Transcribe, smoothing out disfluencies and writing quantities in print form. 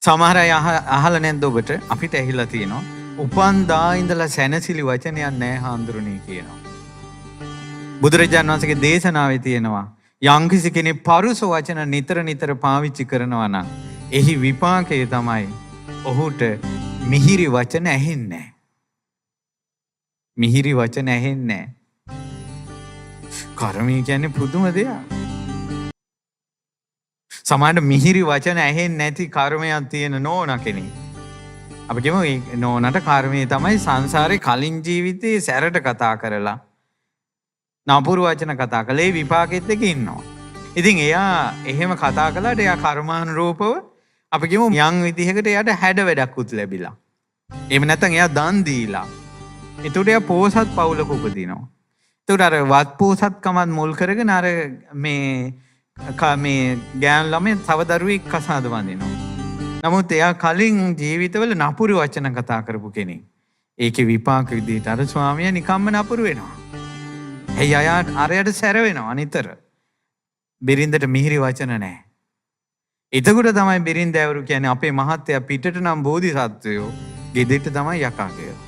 සමහර අය අහලා නැද්ද ඔබට? අපිට ඇහිලා තියෙනවා. උපන්දා ඉඳලා සැනසිලි වචනයක් නැහැ හාමුදුරනේ කියනවා. බුදුරජාණන් වහන්සේගේ දේශනාවේ තියෙනවා යම්කිසි කෙනෙක් පරුස වචන නිතර නිතර පාවිච්චි කරනවා නම් එහි විපාකය තමයි ඔහුට මිහිරි වචන ඇහෙන්නේ නැහැ. මිහිරි වචන ඇහෙන්නේ නැහැ. කර්මය කියන්නේ පුදුම දෙයක්. සමහරවිට මිහිරි වචන ඇහෙන්නේ නැති කර්මයක් තියෙන නෝනා කෙනෙක්. අපි කියමු ඒ නෝනට කර්මය තමයි සංසාරේ කලින් ජීවිතේ සැරට කතා කරලා නපුරු වචන කතා කළේ විපාකෙත් එක ඉන්නවා. ඉතින් එයා එහෙම කතා කළාට එයා කර්මානුරූපව අපි කියමු යම් විදිහකට එයාට හැඩ වැඩක්කුත් ලැබිලා. එහෙම නැත්නම් එයා දන් දීලා. ඒතකොට එයා පෝසත් පවුලක උපදිනවා. ඒතකොට අර වත් පෝසත්කමත් මුල් කරගෙන අර මේ ගෑන් ළමයි තව දරුවෙක් කසාද වඳිනවා. නමුත් එයා කලින් ජීවිතවල නපුරු වචන කතා කරපු කෙනෙක්. ඒකේ විපාක විදිහට අර ස්වාමියා නිකම්ම නපුරු වෙනවා. ඇයි අරයට සැර වෙනවා නිතර. බිරින්දට මිහිරි වචන නැහැ. එතකොට තමයි බිරින්ද ඇවරු කියන්නේ අපේ මහත්තයා පිටට නම් බෝධිසත්වයෝ ගෙදෙට්ට තමයි යකා කියලා.